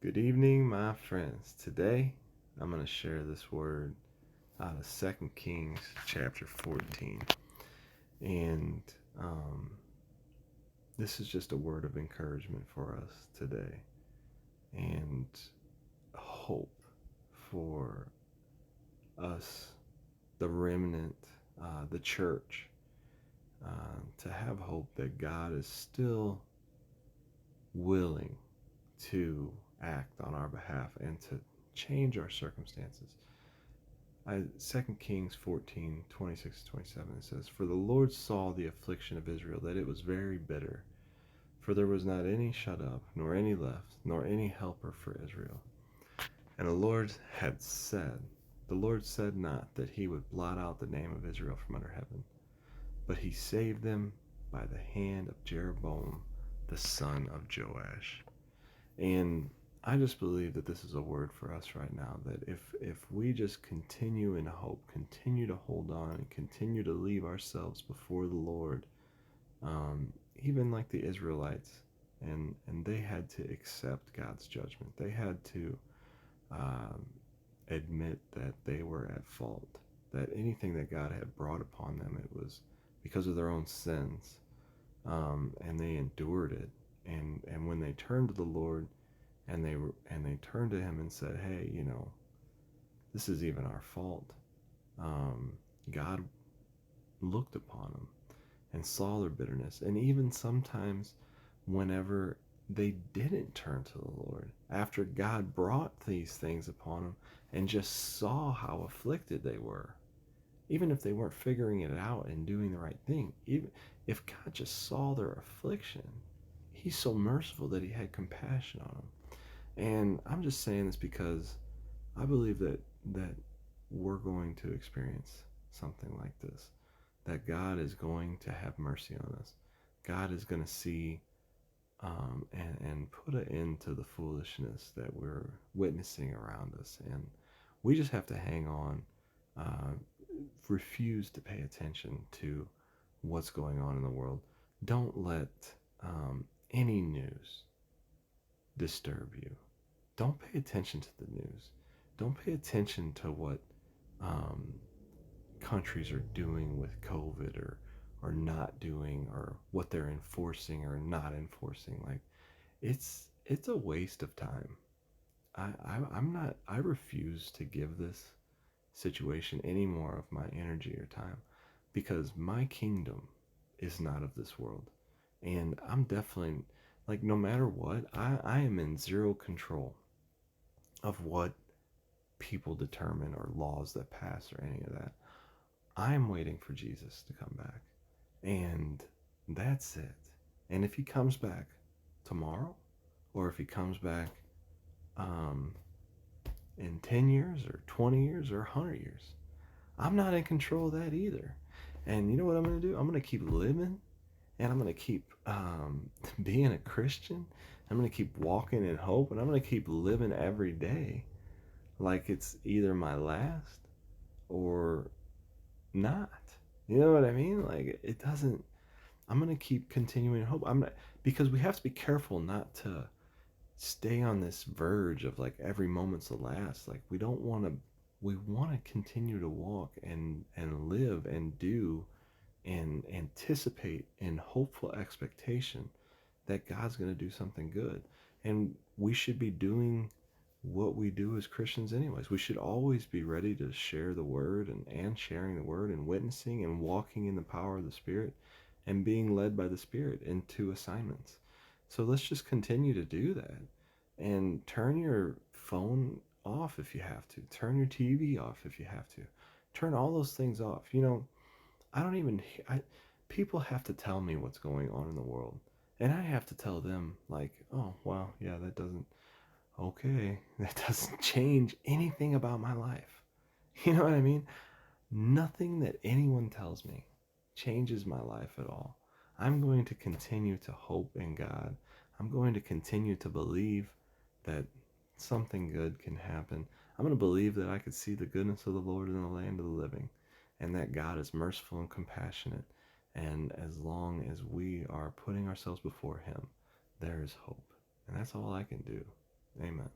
Good evening, my friends. Today, I'm going to share this word out of 2 Kings chapter 14. And um, this is just a word of encouragement for us today and hope for us, the remnant, the church, to have hope that God is still willing to act on our behalf and to change our circumstances. 2 Kings 14:26-27, it says, "For the Lord saw the affliction of Israel, that it was very bitter. For there was not any shut up, nor any left, nor any helper for Israel. And the Lord said not that he would blot out the name of Israel from under heaven, but he saved them by the hand of Jeroboam, the son of Joash." And I just believe that this is a word for us right now, that if we just continue in hope, continue to hold on, and continue to leave ourselves before the Lord, even like the Israelites, and they had to accept God's judgment. They had to um, admit that they were at fault, that anything that God had brought upon them, it was because of their own sins, and they endured it. And when they turned to the Lord, and they turned to him and said, "Hey, this is even our fault." God looked upon them and saw their bitterness, and even sometimes, whenever they didn't turn to the Lord, after God brought these things upon them and just saw how afflicted they were, even if they weren't figuring it out and doing the right thing, even if God just saw their affliction, He's so merciful that He had compassion on them. And I'm just saying this because I believe that we're going to experience something like this. That God is going to have mercy on us. God is going to see and put an end to the foolishness that we're witnessing around us. And we just have to hang on, uh, refuse to pay attention to what's going on in the world. Don't let any news disturb you. Don't pay attention to the news. Don't pay attention to what um, countries are doing with COVID or not doing, or what they're enforcing or not enforcing. Like it's a waste of time. I'm not. I refuse to give this situation any more of my energy or time, because my kingdom is not of this world, and I'm definitely, like, no matter what, I am in zero control of what people determine or laws that pass or any of that. I'm waiting for Jesus to come back. And that's it. And if he comes back tomorrow, or if he comes back um, in 10 years or 20 years or 100 years, I'm not in control of that either. And you know what I'm going to do? I'm going to keep living, and I'm going to keep being a Christian. I'm going to keep walking in hope, and I'm going to keep living every day like it's either my last or not. You know what I mean? Like, it doesn't. I'm gonna keep continuing hope. I'm not, because we have to be careful not to stay on this verge of like every moment's the last. Like, we don't want to. We want to continue to walk and live and do and anticipate in hopeful expectation that God's going to do something good. And we should be doing what we do as Christians anyways. We should always be ready to share the word, and sharing the word and witnessing and walking in the power of the Spirit and being led by the Spirit into assignments. So let's just continue to do that, and turn your phone off if you have to. Turn your TV off if you have to. Turn all those things off. I don't even people have to tell me what's going on in the world. And I have to tell them, like, "Oh, well, yeah, that doesn't okay, that doesn't change anything about my life." You know what I mean? Nothing that anyone tells me changes my life at all. I'm going to continue to hope in God. I'm going to continue to believe that something good can happen. I'm going to believe that I could see the goodness of the Lord in the land of the living, and that God is merciful and compassionate. And as long as we are putting ourselves before Him, there is hope. And that's all I can do. Amen.